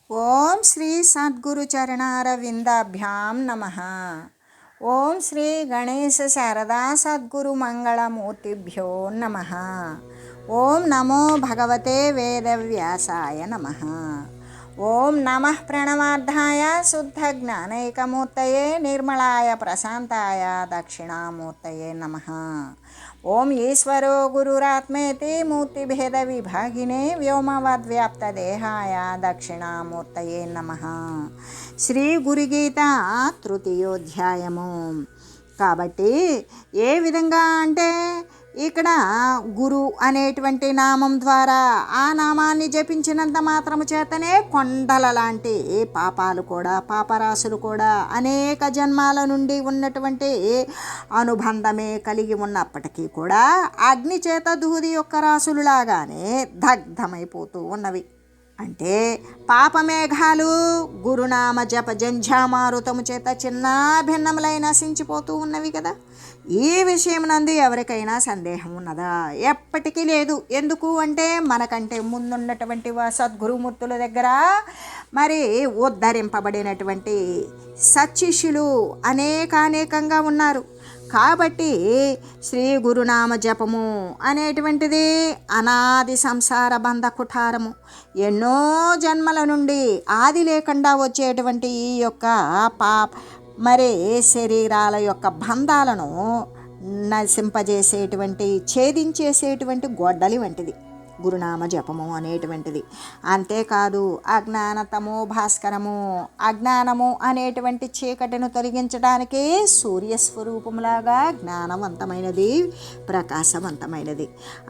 ఓం శ్రీ సద్గురు చరణారవిందాభ్యాం నమః. ఓం శ్రీ గణేశ శారదా సద్గురు మంగళమూర్తిభ్యో నమః. ఓం నమో భగవతే వేదవ్యాసాయ నమః. ఓం నమః ప్రణవార్థాయ శుద్ధ జ్ఞానైకమూర్తయే నిర్మలాయ ప్రశాంతాయ దక్షిణామూర్తయే నమః. ఓం ఈశ్వరో గురురాత్మేతి మూర్తిభేద విభాగినే వ్యోమవద్వ్యాప్తదేహాయ దక్షిణామూర్తయే నమః. శ్రీ గురుగీత తృతీయోధ్యాయము. కాబట్టి ఏ విధంగా అంటే ఇక్కడ గురు అనేటువంటి నామం ద్వారా ఆ నామాన్ని జపించినంత మాత్రము చేతనే కొండల లాంటి పాపాలు కూడా పాపరాశులు కూడా అనేక జన్మాల నుండి ఉన్నటువంటి అనుబంధమే కలిగి ఉన్నప్పటికీ కూడా అగ్ని చేత దూది యొక్క రాశులులాగానే దగ్ధమైపోతూ ఉన్నవి. అంటే పాపమేఘాలు గురునామ జప జంఝామారుతము చేత చిన్న భిన్నములై నశించిపోతూ ఉన్నవి కదా. ఈ విషయం నందు ఎవరికైనా సందేహం ఉన్నదా? ఎప్పటికీ లేదు. ఎందుకు అంటే మనకంటే ముందున్నటువంటి సద్గురుమూర్తుల దగ్గర మరి ఉద్ధరింపబడినటువంటి సత్శిష్యులు అనేకంగా ఉన్నారు. కాబట్టి శ్రీ గురునామ జపము అనేటువంటిది అనాది సంసార బంధ కుఠారము. ఎన్నో జన్మల నుండి ఆది లేకుండా వచ్చేటువంటి ఈ యొక్క మరి శరీరాల యొక్క బంధాలను నశింపజేసేటువంటి ఛేదించేసేటువంటి గొడ్డలి వంటిది గురునామ జపము అనేటువంటిది. అంతేకాదు అజ్ఞానతమో భాస్కరము, అజ్ఞానము అనేటువంటి చీకటిని తొలగించడానికి సూర్యస్వరూపములాగా జ్ఞానవంతమైనది, ప్రకాశవంతమైనది.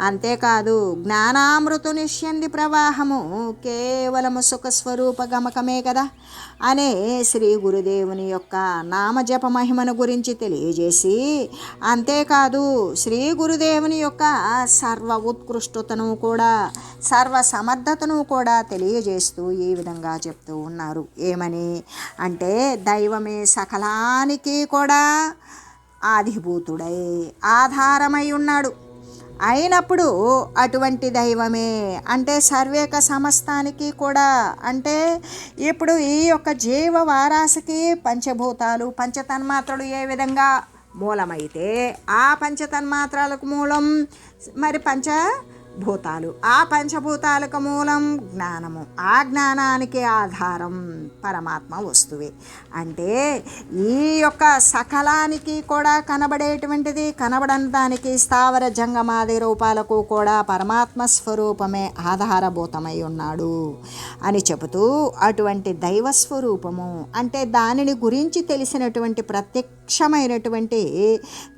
అంతేకాదు జ్ఞానామృత నిష్యంది ప్రవాహము కేవలము సుఖస్వరూప గమకమే కదా అనే శ్రీ గురుదేవుని యొక్క నామజప మహిమను గురించి తెలియజేసి, అంతేకాదు శ్రీ గురుదేవుని యొక్క సర్వ ఉత్కృష్టతను కూడా సర్వ సమర్థతను కూడా తెలియజేస్తూ ఈ విధంగా చెప్తూ ఉన్నారు. ఏమని అంటే దైవమే సకలానికి కూడా ఆధిభూతుడై ఆధారమై ఉన్నాడు. అయినప్పుడు అటువంటి దైవమే అంటే సర్వేక సమస్తానికి కూడా అంటే ఇప్పుడు ఈ యొక్క జీవ వారాసికి పంచభూతాలు పంచతన్మాత్రలు ఏ విధంగా మూలమైతే ఆ పంచతన్మాత్రలకు మూలం మరి పంచభూతాలు, ఆ పంచభూతాలకు మూలం జ్ఞానము, ఆ జ్ఞానానికి ఆధారం పరమాత్మ వస్తువే. అంటే ఈ యొక్క సకలానికి కూడా కనబడేటువంటిది కనబడడానికి స్థావర జంగమాది రూపాలకు కూడా పరమాత్మ స్వరూపమే ఆధారభూతమై ఉన్నాడు అని చెబుతూ అటువంటి దైవస్వరూపము అంటే దానిని గురించి తెలిసినటువంటి ప్రత్యక్షమైనటువంటి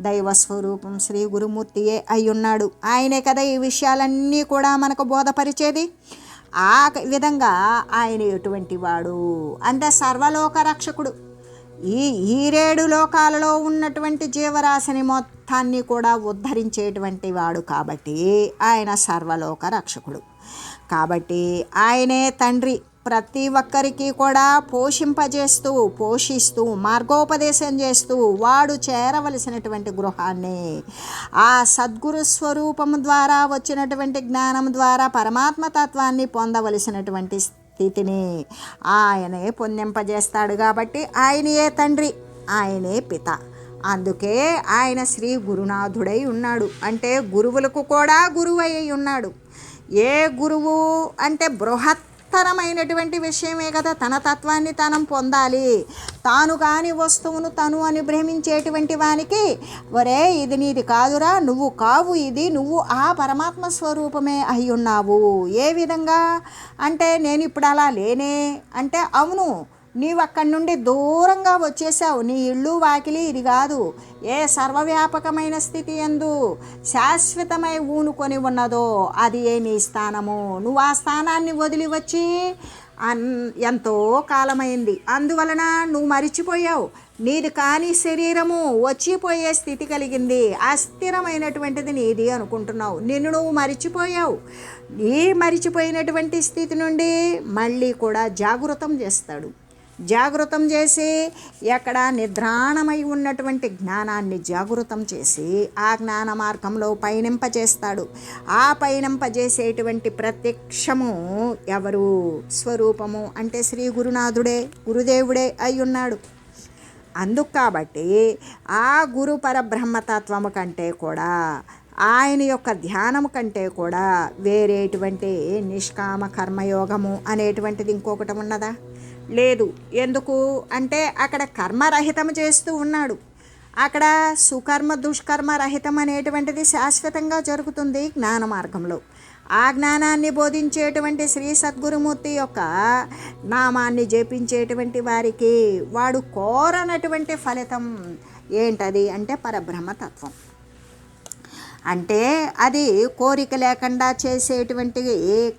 దైవస్వరూపం శ్రీ గురుమూర్తియే అయి ఉన్నాడు. ఆయనే కదా ఈ విషయాలన్నీ కూడా మనకు బోధపరిచేది. ఆ విధంగా ఆయన ఎటువంటి వాడు అంటే సర్వలోక రక్షకుడు. ఈ 7 లోకాలలో ఉన్నటువంటి జీవరాశిని మొత్తాన్ని కూడా ఉద్ధరించేటువంటి వాడు కాబట్టి ఆయన సర్వలోక రక్షకుడు. కాబట్టి ఆయనే తండ్రి. ప్రతి ఒక్కరికి కూడా పోషిస్తూ మార్గోపదేశం చేస్తూ వాడు చేరవలసినటువంటి గృహాన్ని ఆ సద్గురు స్వరూపము ద్వారా వచ్చినటువంటి జ్ఞానం ద్వారా పరమాత్మతత్వాన్ని పొందవలసినటువంటి స్థితిని ఆయనే పొందింపజేస్తాడు. కాబట్టి ఆయనయే తండ్రి, ఆయనే పిత. అందుకే ఆయన శ్రీ గురునాథుడై ఉన్నాడు. అంటే గురువులకు కూడా గురువై ఉన్నాడు. ఏ గురువు అంటే బృహత్తరమైనటువంటి విషయమే కదా, తన తత్వాన్ని తనం పొందాలి. తాను కాని వస్తువును తను అని భ్రమించేటువంటి వానికి ఒరే ఇది నీది కాదురా, నువ్వు కావు ఇది, నువ్వు ఆ పరమాత్మ స్వరూపమే అయి ఉన్నావు. ఏ విధంగా అంటే నేను ఇప్పుడు అలా లేనే అంటే అవును, నీవు అక్కడి నుండి దూరంగా వచ్చేసావు. నీ ఇల్లు వాకిలి ఇది కాదు. ఏ సర్వవ్యాపకమైన స్థితి యందు శాశ్వతమై ఊనుకొని ఉన్నదో అది ఏ నీ స్థానము. నువ్వు ఆ స్థానాన్ని వదిలి వచ్చి ఎంతో కాలమైంది. అందువలన నువ్వు మరిచిపోయావు. నీది కాని శరీరము వచ్చిపోయే స్థితి కలిగింది. అస్థిరమైనటువంటిది నీది అనుకుంటున్నావు. నిన్ను నువ్వు మరిచిపోయావు. ఈ మరిచిపోయినటువంటి స్థితి నుండి మళ్ళీ కూడా జాగృతం చేస్తాడు. జాగృతం చేసి ఎక్కడ నిద్రాణమై ఉన్నటువంటి జ్ఞానాన్ని జాగృతం చేసి ఆ జ్ఞాన మార్గంలో పయనింపజేస్తాడు. ఆ పయనింపజేసేటువంటి ప్రత్యక్షము ఎవరు? స్వరూపము అంటే శ్రీ గురునాథుడే, గురుదేవుడే అయి ఉన్నాడు. అందుకు కాబట్టి ఆ గురు పరబ్రహ్మతత్వము కంటే కూడా, ఆయన యొక్క ధ్యానము కంటే కూడా వేరేటువంటి నిష్కామ కర్మయోగము అనేటువంటిది ఇంకొకటి ఉన్నదా? లేదు. ఎందుకు అంటే అక్కడ కర్మరహితం చేస్తూ ఉన్నాడు. అక్కడ సుకర్మ దుష్కర్మ రహితం అనేటువంటిది శాశ్వతంగా జరుగుతుంది జ్ఞాన మార్గంలో. ఆ జ్ఞానాన్ని బోధించేటువంటి శ్రీ సద్గురుమూర్తి యొక్క నామాన్ని జపించేటువంటి వారికి వాడు కోరనటువంటి ఫలితం ఏంటది అంటే పరబ్రహ్మతత్వం. అంటే అది కోరిక లేకుండా చేసేటువంటి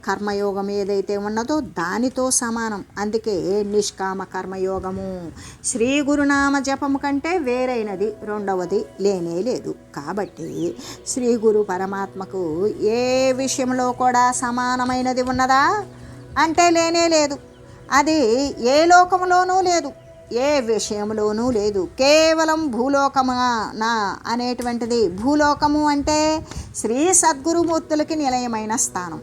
కర్మయోగం ఏదైతే ఉన్నదో దానితో సమానం. అందుకే నిష్కామ కర్మయోగము శ్రీ గురునామ జపము కంటే వేరైనది రెండవది లేనే లేదు. కాబట్టి శ్రీ గురు పరమాత్మకు ఏ విషయంలో కూడా సమానమైనది ఉన్నదా అంటే లేనే లేదు. అది ఏ లోకంలోనూ లేదు, ఏ విషయంలోనూ లేదు. కేవలం భూలోకమునా అనేటువంటిది. భూలోకము అంటే శ్రీ సద్గురుమూర్తులకి నిలయమైన స్థానం.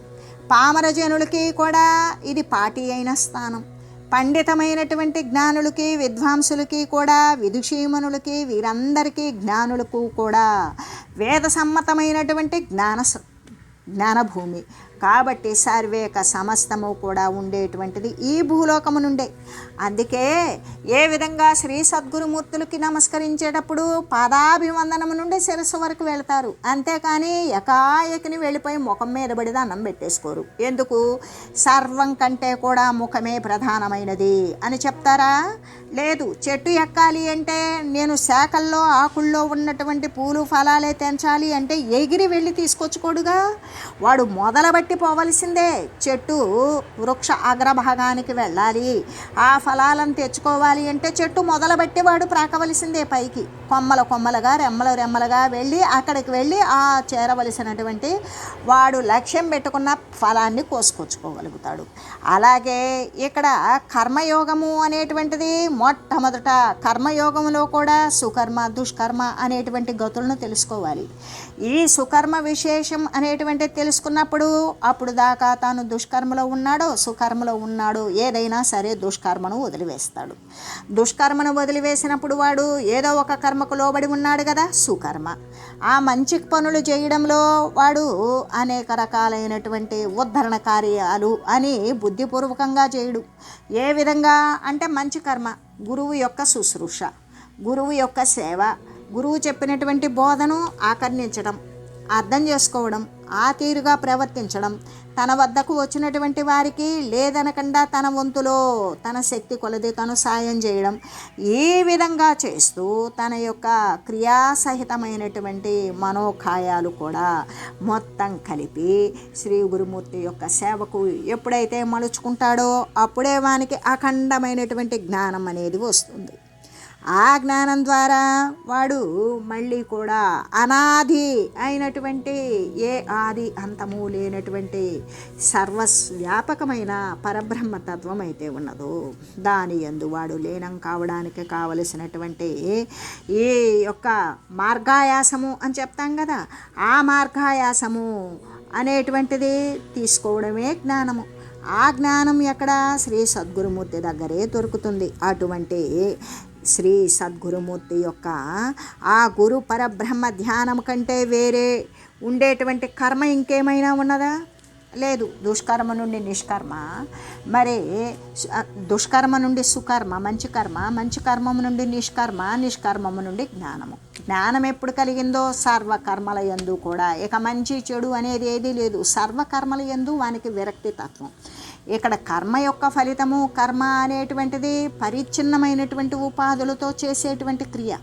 పామరజనులకి కూడా ఇది పాటి అయిన స్థానం. పండితమైనటువంటి జ్ఞానులకి విద్వాంసులకి కూడా, విదుషీమణులకి, వీరందరికీ జ్ఞానులకు కూడా వేద సమ్మతమైనటువంటి జ్ఞానభూమి. కాబట్టి సర్వేక సమస్తము కూడా ఉండేటువంటిది ఈ భూలోకము నుండే. అందుకే ఏ విధంగా శ్రీ సద్గురుమూర్తులకి నమస్కరించేటప్పుడు పాదాభివందనము నుండి శిరస్సు వరకు వెళతారు, అంతేకాని ఎకాయకిని వెళ్ళిపోయి ముఖం మీద పడి దండం పెట్టేసుకోరు. ఎందుకు? సర్వం కంటే కూడా ముఖమే ప్రధానమైనది అని చెప్తారా? లేదు. చెట్టు ఎక్కాలి అంటే నేను శాఖల్లో ఆకుల్లో ఉన్నటువంటి పూలు ఫలాలే తెంచాలి అంటే ఎగిరి వెళ్ళి తీసుకొచ్చుకోడుగా, వాడు మొదలుబట్టి పోవలసిందే. చెట్టు వృక్ష అగ్రభాగానికి వెళ్ళాలి, ఆ ఫలాలను తెచ్చుకోవాలి అంటే చెట్టు మొదలుబట్టి వాడు ప్రాకవలసిందే పైకి. కొమ్మలుగా రెమ్మలుగా వెళ్ళి అక్కడికి వెళ్ళి ఆ చేరవలసినటువంటి వాడు లక్ష్యం పెట్టుకున్న ఫలాన్ని కోసుకొచ్చుకోగలుగుతాడు. అలాగే ఇక్కడ కర్మయోగము అనేటువంటిది మొట్టమొదట కర్మయోగంలో కూడా సుకర్మ దుష్కర్మ అనేటువంటి గతులను తెలుసుకోవాలి. ఈ సుకర్మ విశేషం అనేటువంటిది తెలుసుకున్నప్పుడు అప్పుడు దాకా తాను దుష్కర్మలో ఉన్నాడో సుకర్మలో ఉన్నాడో ఏదైనా సరే దుష్కర్మను వదిలివేస్తాడు. దుష్కర్మను వదిలివేసినప్పుడు వాడు ఏదో ఒక కర్మకు లోబడి ఉన్నాడు కదా, సుకర్మ. ఆ మంచి పనులు చేయడంలో వాడు అనేక రకాలైనటువంటి ఉద్ధరణ కార్యాలు అని బుద్ధిపూర్వకంగా చేయడు. ఏ విధంగా అంటే మంచి కర్మ, గురువు యొక్క శుశ్రూష, గురువు యొక్క సేవ, గురువు చెప్పినటువంటి బోధను ఆకర్ణించడం, అర్థం చేసుకోవడం, ఆ తీరుగా ప్రవర్తించడం, తన వద్దకు వచ్చినటువంటి వారికి లేదనకుండా తన వంతులో తన శక్తి కొలది తను సాయం చేయడం, ఈ విధంగా చేస్తూ తన యొక్క క్రియాసహితమైనటువంటి మనోకాయాలు కూడా మొత్తం కలిపి శ్రీ గురుమూర్తి యొక్క సేవకు ఎప్పుడైతే మలుచుకుంటాడో అప్పుడే వానికి అఖండమైనటువంటి జ్ఞానం అనేది వస్తుంది. ఆ జ్ఞానం ద్వారా వాడు మళ్ళీ కూడా అనాది అయినటువంటి ఏ ఆది అంతము లేనటువంటి సర్వవ్యాపకమైన పరబ్రహ్మతత్వం అయితే ఉన్నదో దాని యందు వాడు లీనం కావడానికి కావలసినటువంటి ఈ యొక్క మార్గాయాసము అని చెప్తాం కదా, ఆ మార్గాయాసము అనేటువంటిది తీసుకోవడమే జ్ఞానము. ఆ జ్ఞానం ఎక్కడ? శ్రీ సద్గురుమూర్తి దగ్గరే దొరుకుతుంది. అటువంటి శ్రీ సద్గురుమూర్తి యొక్క ఆ గురు పరబ్రహ్మ ధ్యానం కంటే వేరే ఉండేటువంటి కర్మ ఇంకేమైనా ఉన్నదా? లేదు. దుష్కర్మ నుండి నిష్కర్మ, మరి దుష్కర్మ నుండి సుకర్మ మంచి కర్మ, మంచి కర్మము నుండి నిష్కర్మ, నిష్కర్మము నుండి జ్ఞానము. జ్ఞానం ఎప్పుడు కలిగిందో సర్వకర్మల యందు కూడా ఇక మంచి చెడు అనేది ఏదీ లేదు. సర్వకర్మల యందు వానికి విరక్తి తత్వం. ఇక్కడ కర్మ యొక్క ఫలితము, కర్మ అనేటువంటిది పరిచ్ఛిన్నమైనటువంటి ఉపాధులతో చేసేటువంటి క్రియ.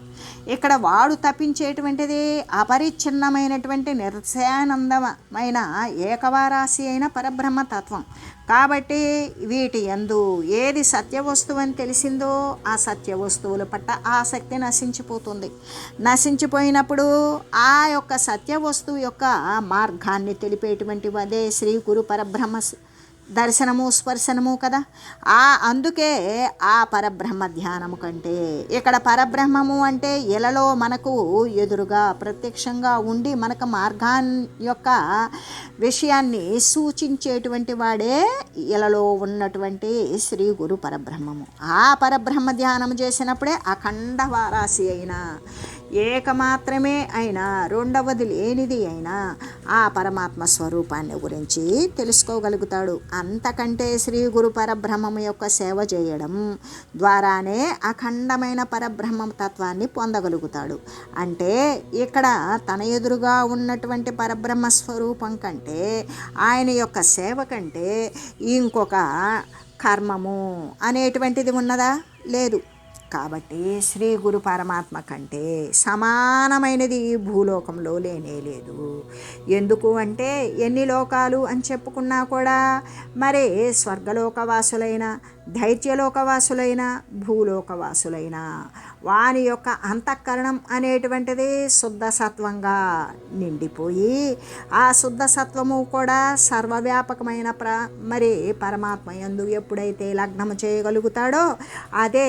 ఇక్కడ వాడు తప్పించేటువంటిది అపరిచ్ఛిన్నమైనటువంటి నిరస్యానందమైన ఏకవారాశి అయిన పరబ్రహ్మతత్వం. కాబట్టి వీటి యందు ఏది సత్య వస్తువు అని తెలిసిందో ఆ సత్య వస్తువుల పట్ల ఆసక్తి నశించిపోతుంది. నశించిపోయినప్పుడు ఆ యొక్క సత్య వస్తువు యొక్క మార్గాన్ని తెలిపేటువంటి అదే శ్రీ గురు పరబ్రహ్మ దర్శనము స్పర్శనము కదా. అందుకే ఆ పరబ్రహ్మ ధ్యానము కంటే ఇక్కడ పరబ్రహ్మము అంటే ఇలలో మనకు ఎదురుగా ప్రత్యక్షంగా ఉండి మనకు మార్గాన్ని యొక్క విషయాన్ని సూచించేటువంటి వాడే ఇలలో ఉన్నటువంటి శ్రీ గురు పరబ్రహ్మము. ఆ పరబ్రహ్మ ధ్యానం చేసినప్పుడే అఖండ వారాసి అయినా, ఏకమాత్రమే అయినా, రెండవది లేనిది అయినా ఆ పరమాత్మ స్వరూపాన్ని గురించి తెలుసుకోగలుగుతాడు. అంతకంటే శ్రీ గురు పరబ్రహ్మము యొక్క సేవ చేయడం ద్వారానే అఖండమైన పరబ్రహ్మ తత్వాన్ని పొందగలుగుతాడు. అంటే ఇక్కడ తన ఎదురుగా ఉన్నటువంటి పరబ్రహ్మ స్వరూపం కంటే, ఆయన యొక్క సేవ కంటే ఇంకొక కర్మము అనేటువంటిది ఉన్నదా? లేదు. కాబట్టి శ్రీ గురు పరమాత్మ కంటే సమానమైనది ఈ భూలోకంలో లేనే లేదు. ఎందుకు అంటే ఎన్ని లోకాలు అని చెప్పుకున్నా కూడా మరి స్వర్గలోకవాసులైన, దైత్యలోకవాసులైన, భూలోకవాసులైన వాని యొక్క అంతఃకరణం అనేటువంటిది శుద్ధ సత్వంగా నిండిపోయి, ఆ శుద్ధ సత్వము కూడా సర్వవ్యాపకమైన మరి పరమాత్మ యందు ఎప్పుడైతే లగ్నము చేయగలుగుతాడో అదే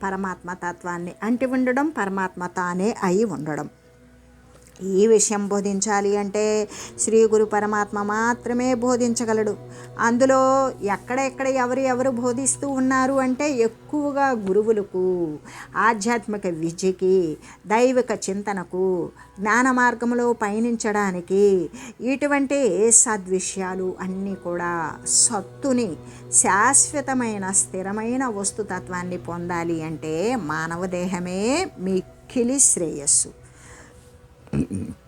పరమాత్మ తత్వాన్ని అంటి ఉండడం, పరమాత్మ తానే అయి ఉండడం. ఈ విషయం బోధించాలి అంటే శ్రీ గురు పరమాత్మ మాత్రమే బోధించగలడు. అందులో ఎక్కడెక్కడ ఎవరు బోధిస్తూ ఉన్నారు అంటే ఎక్కువగా గురువులకు, ఆధ్యాత్మిక విద్యకి, దైవిక చింతనకు, జ్ఞాన మార్గంలో పయనించడానికి ఇటువంటి సద్విషయాలు అన్నీ కూడా సత్తుని, శాశ్వతమైన స్థిరమైన వస్తుతత్వాన్ని పొందాలి అంటే మానవ దేహమే మిక్కిలి శ్రేయస్సు,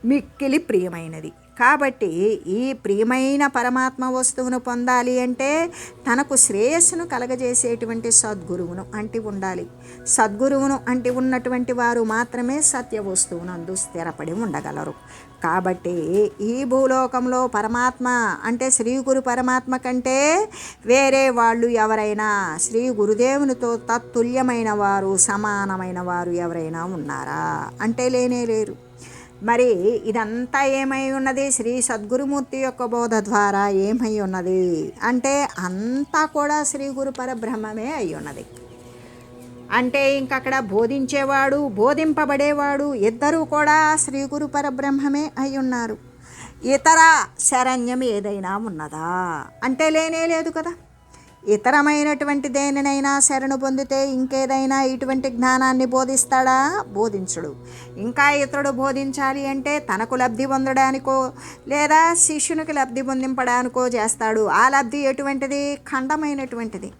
మిక్కిలి ప్రియమైనది. కాబట్టి ఈ ప్రియమైన పరమాత్మ వస్తువును పొందాలి అంటే తనకు శ్రేయస్సును కలగజేసేటువంటి సద్గురువును అంటి ఉండాలి. సద్గురువును అంటి ఉన్నటువంటి వారు మాత్రమే సత్య వస్తువునందు స్థిరపడి ఉండగలరు. కాబట్టి ఈ భూలోకంలో పరమాత్మ అంటే శ్రీ గురు పరమాత్మ కంటే వేరే వాళ్ళు ఎవరైనా, శ్రీ గురుదేవునితో తత్తుల్యమైన వారు, సమానమైన వారు ఎవరైనా ఉన్నారా అంటే లేనే లేరు. మరి ఇదంతా ఏమై ఉన్నది? శ్రీ సద్గురుమూర్తి యొక్క బోధ ద్వారా ఏమై ఉన్నది అంటే అంతా కూడా శ్రీ గురు పరబ్రహ్మమే అయి ఉన్నది. అంటే ఇంకక్కడ బోధించేవాడు, బోధింపబడేవాడు ఇద్దరూ కూడా శ్రీ గురు పరబ్రహ్మమే అయి ఉన్నారు. ఇతర శరణ్యం ఏదైనా ఉన్నదా అంటే లేనే లేదు కదా. ఇతరమైనటువంటి దేనినైనా శరణు పొందితే ఇంకేదైనా ఇటువంటి జ్ఞానాన్ని బోధిస్తాడా? బోధించడు. ఇంకా ఇతరుడు బోధించాలి అంటే తనకు లబ్ధి పొందడానికో లేదా శిష్యునికి లబ్ధి పొందింపడానికో చేస్తాడు. ఆ లబ్ధి ఎటువంటిది? ఖండమైనటువంటిది,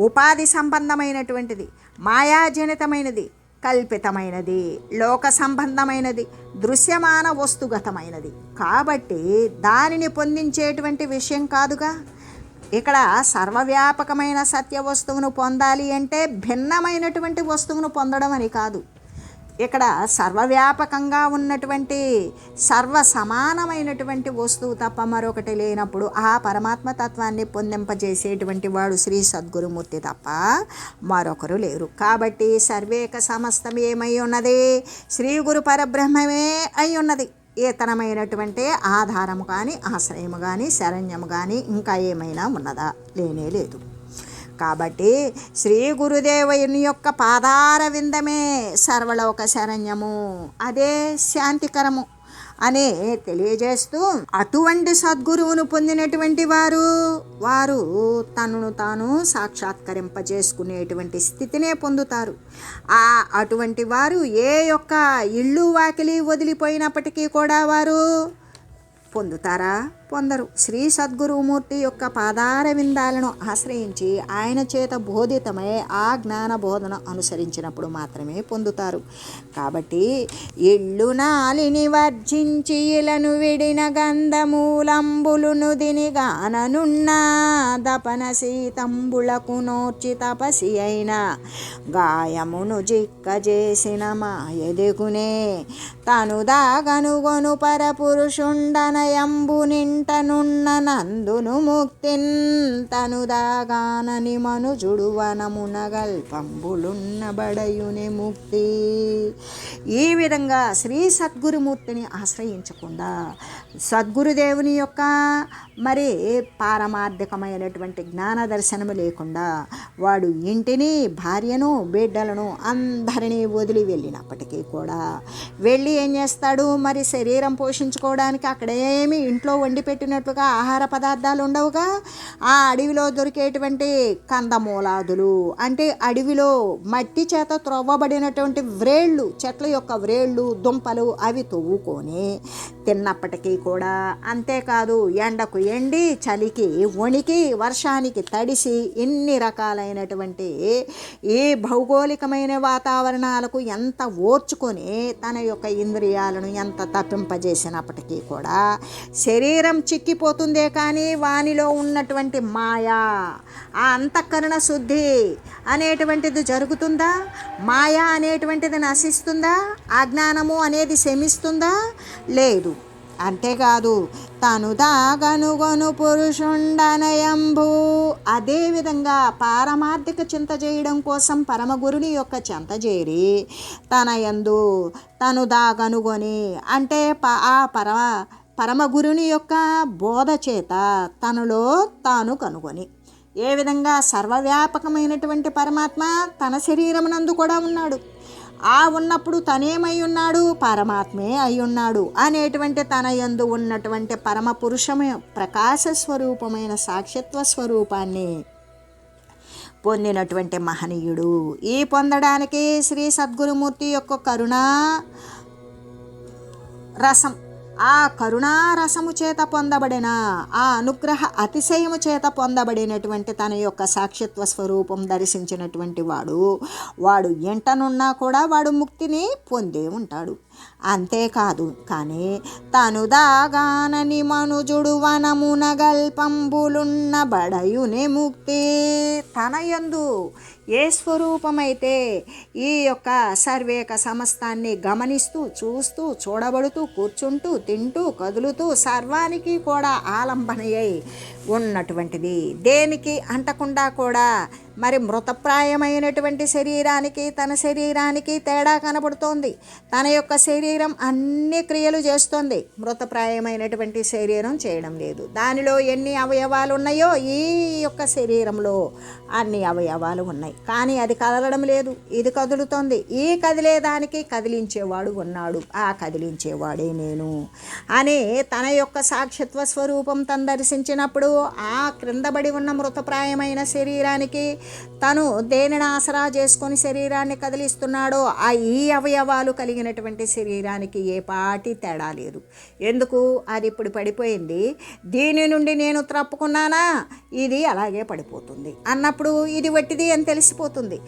ఉపాధి సంబంధమైనటువంటిది, మాయాజనితమైనది, కల్పితమైనది, లోక సంబంధమైనది, దృశ్యమాన వస్తుగతమైనది. కాబట్టి దానిని పొందించేటువంటి విషయం కాదుగా. ఇక్కడ సర్వవ్యాపకమైన సత్య వస్తువును పొందాలి అంటే భిన్నమైనటువంటి వస్తువును పొందడం అని కాదు. ఇక్కడ సర్వవ్యాపకంగా ఉన్నటువంటి సర్వ సమానమైనటువంటి వస్తువు తప్ప మరొకటి లేనప్పుడు ఆ పరమాత్మ తత్వాన్ని పొందింపజేసేటువంటి వాడు శ్రీ సద్గురుమూర్తి తప్ప మరొకరు లేరు. కాబట్టి సర్వేక సమస్తం ఏమై ఉన్నది? శ్రీ గురు పరబ్రహ్మమే అయి ఉన్నది. ఏతనమైనటువంటి ఆధారము కానీ, ఆశ్రయము కానీ, శరణ్యము కానీ ఇంకా ఏమైనా ఉన్నదా? లేనే లేదు. కాబట్టి శ్రీ గురుదేవుని యొక్క పాదార విందమే సర్వలోక శరణ్యము, అదే శాంతికరము అనే తెలియజేస్తూ, అటువంటి సద్గురువును పొందినటువంటి వారు తనను తాను సాక్షాత్కరింపజేసుకునేటువంటి స్థితినే పొందుతారు. అటువంటి వారు ఏ యొక్క ఇల్లు వాకిలి వదిలిపోయినప్పటికీ కూడా వారు పొందుతారా? పొందరు. శ్రీ సద్గురుమూర్తి యొక్క పాదార విందాలను ఆశ్రయించి ఆయన చేత బోధితమై ఆ జ్ఞాన బోధన అనుసరించినప్పుడు మాత్రమే పొందుతారు. కాబట్టి ఇల్లు నాలిని వర్జించి ఇలను విడిన గంధమూలంబులును దినిగాననున్న దపన సీతంబులకు నోర్చి తపసి అయిన గాయమును జిక్కజేసిన మాయదెగునే తను దాగనుగొను పరపురుషుండనయంబు నిండు ఇంటనున్న నందును ముక్తిన్ తనుదాగానని మనుజుడు వనమునగల్పంబులున్న బడయుని ముక్తి. ఈ విధంగా శ్రీ సద్గురుమూర్తిని ఆశ్రయించకుండా, సద్గురుదేవుని యొక్క మరి పారమార్థికమైనటువంటి జ్ఞాన దర్శనము లేకుండా వాడు ఇంటిని, భార్యను, బిడ్డలను అందరినీ వదిలి వెళ్ళినప్పటికీ కూడా వెళ్ళి ఏం చేస్తాడు, మరి శరీరం పోషించుకోవడానికి అక్కడేమి ఇంట్లో వండి పెట్టినట్లుగా ఆహార పదార్థాలు ఉండవుగా. ఆ అడవిలో దొరికేటువంటి కందమూలాదులు అంటే అడవిలో మట్టి చేత త్రవ్వబడినటువంటి వ్రేళ్ళు, చెట్ల యొక్క వ్రేళ్ళు, దుంపలు అవి తవ్వుకొని తిన్నప్పటికీ కూడా, అంతేకాదు ఎండకు ఎండి, చలికి వణికి, వర్షానికి తడిసి, ఇన్ని రకాలైనటువంటి ఈ భౌగోళికమైన వాతావరణాలకు ఎంత ఓర్చుకొని తన యొక్క ఇంద్రియాలను ఎంత తప్పింపజేసినప్పటికీ కూడా శరీరం చిక్కిపోతుందే కానీ వానిలో ఉన్నటువంటి మాయా, ఆ అంతఃకరణ శుద్ధి అనేటువంటిది జరుగుతుందా? మాయా అనేటువంటిది నశిస్తుందా? అజ్ఞానము అనేది శమిస్తుందా? లేదు. అంతేకాదు తను దాగనుగొను పురుషుండనయంబు. అదేవిధంగా పారమార్థిక చింత చేయడం కోసం పరమగురుని యొక్క చింత చేరి తన యందు తను దాగనుగొని అంటే ఆ పరమగురుని యొక్క బోధ చేత తనలో తాను కనుగొని, ఏ విధంగా సర్వవ్యాపకమైనటువంటి పరమాత్మ తన శరీరమునందు కూడా ఉన్నాడు. ఆ ఉన్నప్పుడు తనేమై ఉన్నాడు, పరమాత్మే అయి ఉన్నాడు అనేటువంటి తన యందు ఉన్నటువంటి పరమ పురుషమే ప్రకాశ స్వరూపమైన సాక్షిత్వ స్వరూపాన్ని పొందినటువంటి మహనీయుడు. ఈ పొందడానికి శ్రీ సద్గురుమూర్తి యొక్క కరుణా రసం, ఆ కరుణారసము చేత పొందబడిన, ఆ అనుగ్రహ అతిశయము చేత పొందబడినటువంటి తన యొక్క సాక్షిత్వ స్వరూపం దర్శించినటువంటి వాడు ఎంటనున్నా కూడా వాడు ముక్తిని పొందే ఉంటాడు. అంతేకాదు కానీ తను దాగానని మనుజుడు వనమునగల్పంబులున్న బడయునే ముక్తి. తన యందు ఏ స్వరూపమైతే ఈ యొక్క సర్వేక సమస్తాన్ని గమనిస్తూ, చూస్తూ, చూడబడుతూ, కూర్చుంటూ, తింటూ, కదులుతూ సర్వానికి కూడా ఆలంబనయ్యై ఉన్నటువంటిది, దేనికి అంటకుండా కూడా మరి మృతప్రాయమైనటువంటి శరీరానికి తన శరీరానికి తేడా కనబడుతోంది. తన యొక్క శరీరం అన్ని క్రియలు చేస్తోంది, మృతప్రాయమైనటువంటి శరీరం చేయడం లేదు. దానిలో ఎన్ని అవయవాలు ఉన్నాయో ఈ యొక్క శరీరంలో అన్ని అవయవాలు ఉన్నాయి, కానీ అది కదలడం లేదు, ఇది కదులుతోంది. ఈ కదిలేదానికి కదిలించేవాడు ఉన్నాడు, ఆ కదిలించేవాడే నేను అని తన యొక్క సాక్షిత్వ స్వరూపం తను దర్శించినప్పుడు ఆ క్రిందబడి ఉన్న మృతప్రాయమైన శరీరానికి తను దేనిని ఆసరా చేసుకొని శరీరాన్ని కదిలిస్తున్నాడో ఆ ఈ అవయవాలు కలిగినటువంటి శరీరానికి ఏ పాటి తేడా లేదు. ఎందుకు? అది ఇప్పుడు పడిపోయింది, దీని నుండి నేను తప్పుకున్నానా, ఇది అలాగే పడిపోతుంది అన్నప్పుడు ఇది వట్టిది అని తెలిసిపోతుంది.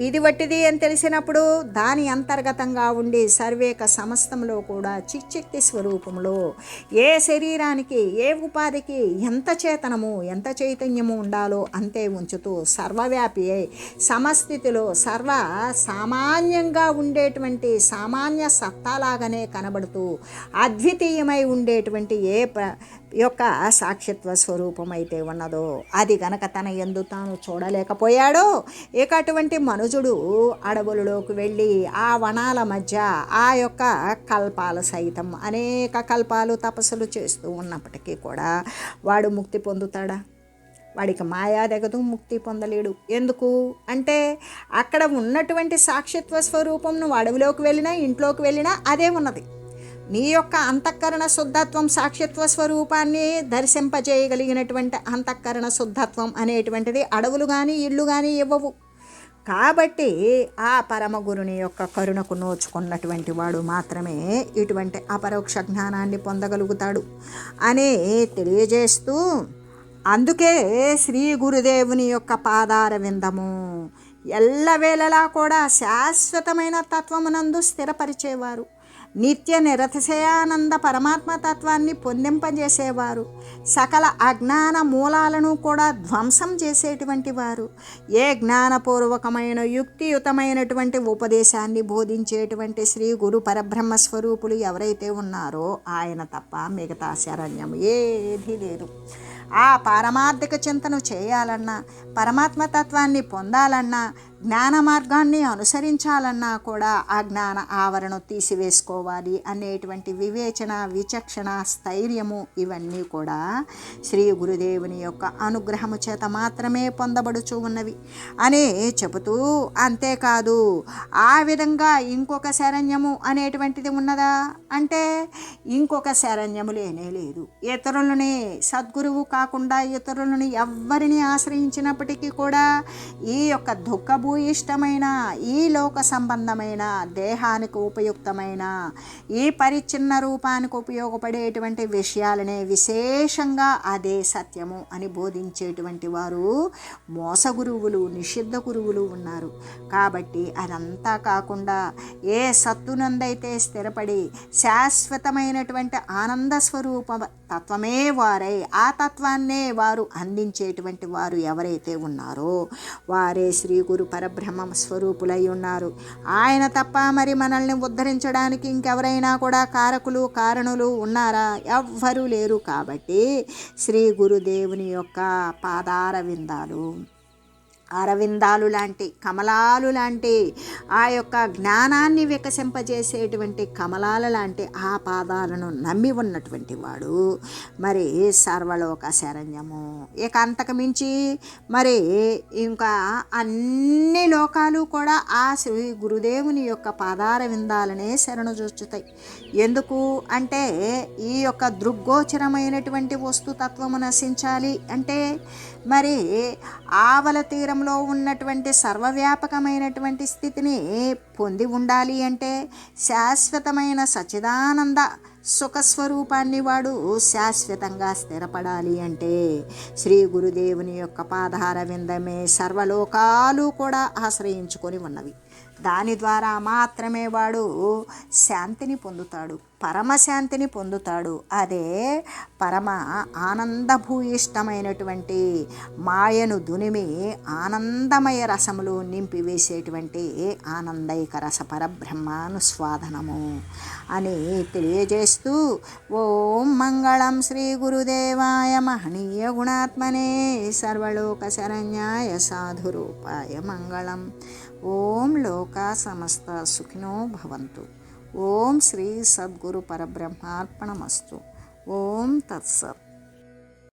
ఇది వట్టిది అని తెలిసినప్పుడు దాని అంతర్గతంగా ఉండి సర్వేక సమస్తంలో కూడా చిచ్చక్తి స్వరూపంలో ఏ శరీరానికి ఏ ఉపాధికి ఎంత చేతనము ఎంత చైతన్యము ఉండాలో అంతే ఉంచుతూ సర్వవ్యాపి అయి సమస్థితిలో సర్వ సామాన్యంగా ఉండేటువంటి సామాన్య సత్తాలాగానే కనబడుతూ అద్వితీయమై ఉండేటువంటి ఏ యొక్క సాక్షిత్వ స్వరూపం అయితే ఉన్నదో అది గనక తన యందు తాను చూడలేకపోయాడో, ఇక అటువంటి మనుజుడు అడవులలోకి వెళ్ళి ఆ వనాల మధ్య ఆ యొక్క కల్పాలు సైతం అనేక కల్పాలు తపస్సులు చేస్తూ ఉన్నప్పటికీ కూడా వాడు ముక్తి పొందుతాడా? వాడికి మాయా దిగదు, ముక్తి పొందలేడు. ఎందుకు అంటే అక్కడ ఉన్నటువంటి సాక్షిత్వ స్వరూపం నువ్వు అడవిలోకి వెళ్ళినా ఇంట్లోకి వెళ్ళినా అదే ఉన్నది. నీ యొక్క అంతఃకరణ శుద్ధత్వం సాక్షిత్వ స్వరూపాన్ని దర్శింపజేయగలిగినటువంటి అంతఃకరణ శుద్ధత్వం అనేటువంటిది అడవులు కానీ ఇళ్ళు కానీ ఇవ్వవు. కాబట్టి ఆ పరమగురుని యొక్క కరుణకు నోచుకున్నటువంటి వాడు మాత్రమే ఇటువంటి అపరోక్ష జ్ఞానాన్ని పొందగలుగుతాడు అని తెలియజేస్తూ, అందుకే శ్రీ గురుదేవుని యొక్క పాదార విందము ఎల్లవేళలా కూడా శాశ్వతమైన తత్వమునందు స్థిరపరిచేవారు. నిత్య నిరతిశయానంద పరమాత్మతత్వాన్ని పొందింపజేసేవారు, సకల అజ్ఞాన మూలాలను కూడా ధ్వంసం చేసేటువంటి వారు, ఏ జ్ఞానపూర్వకమైన యుక్తియుతమైనటువంటి ఉపదేశాన్ని బోధించేటువంటి శ్రీ గురు పరబ్రహ్మ స్వరూపులు ఎవరైతే ఉన్నారో ఆయన తప్ప మిగతా శరణ్యం ఏదీ లేదు. ఆ పారమార్థిక చింతన చేయాలన్నా, పరమాత్మతత్వాన్ని పొందాలన్నా, జ్ఞాన మార్గాన్ని అనుసరించాలన్నా కూడా ఆ జ్ఞాన ఆవరణ తీసివేసుకోవాలి అనేటువంటి వివేచన, విచక్షణ, స్థైర్యము ఇవన్నీ కూడా శ్రీ గురుదేవుని యొక్క అనుగ్రహము చేత మాత్రమే పొందబడుచు ఉన్నవి అని చెబుతూ, అంతేకాదు ఆ విధంగా ఇంకొక శరణ్యము అనేటువంటిది ఉన్నదా అంటే ఇంకొక శరణ్యము లేనే లేదు. ఇతరులని, సద్గురువు కాకుండా ఇతరులని ఎవ్వరిని ఆశ్రయించినప్పటికీ కూడా ఈ యొక్క దుఃఖభూయిష్టమైన, ఈ లోక సంబంధమైన, దేహానికి ఉపయుక్తమైన, ఈ పరిచ్ఛిన్న రూపానికి ఉపయోగపడేటువంటి విషయాలనే విశేషంగా అదే సత్యము అని బోధించేటువంటి వారు మోసగురువులు, నిషిద్ధ గురువులు ఉన్నారు. కాబట్టి అదంతా కాకుండా ఏ సత్తునందైతే స్థిరపడి శాశ్వతమైనటువంటి ఆనంద స్వరూప తత్వమే వారై ఆ తత్వాన్నే వారు అందించేటువంటి వారు ఎవరైతే ఉన్నారో వారే శ్రీ గురు పరబ్రహ్మ స్వరూపులై ఉన్నారు. ఆయన తప్ప మరి మనల్ని ఉద్ధరించడానికి ఇంకెవరైనా కూడా కారకులు, కారణులు ఉన్నారా? ఎవ్వరూ లేరు. కాబట్టి శ్రీ గురుదేవుని యొక్క పాదార విందాలు, అరవిందాలు లాంటి, కమలాలు లాంటి, ఆ యొక్క జ్ఞానాన్ని వికసింపజేసేటువంటి కమలాల లాంటి ఆ పాదాలను నమ్మి ఉన్నటువంటి వాడు మరి సర్వలోక శరణ్యము. ఇక అంతకు మించి మరి ఇంకా అన్ని లోకాలు కూడా ఆ శ్రీ గురుదేవుని యొక్క పాదార విందాలనే శరణు జొచ్చుతాయి. ఎందుకు అంటే ఈ యొక్క దృగ్గోచరమైనటువంటి వస్తుతత్వము నశించాలి అంటే మరి ఆవల తీరంలో ఉన్నటువంటి సర్వవ్యాపకమైనటువంటి స్థితిని పొంది ఉండాలి అంటే శాశ్వతమైన సచ్చిదానంద సుఖస్వరూపాన్ని వాడు శాశ్వతంగా స్థిరపడాలి అంటే శ్రీ గురుదేవుని యొక్క పాదార విందమే సర్వలోకాలు కూడా ఆశ్రయించుకొని ఉన్నవి. దాని ద్వారా మాత్రమే వాడు శాంతిని పొందుతాడు, పరమశాంతిని పొందుతాడు. అదే పరమ ఆనందభూయిష్టమైనటువంటి మాయను దునిమి ఆనందమయ రసములు నింపివేసేటువంటి ఆనందైక రస పరబ్రహ్మానుస్వాదనము అని తెలియజేస్తూ, ఓం మంగళం శ్రీ గురుదేవాయ మహనీయ గుణాత్మనే సర్వలోక శరణ్యాయ సాధురూపాయ మంగళం. ఓం లోకా సమస్త సుఖినో భవంతు. ఓం శ్రీ సద్గురు పరబ్రహ్మార్పణమస్తు. ఓం తత్సత్.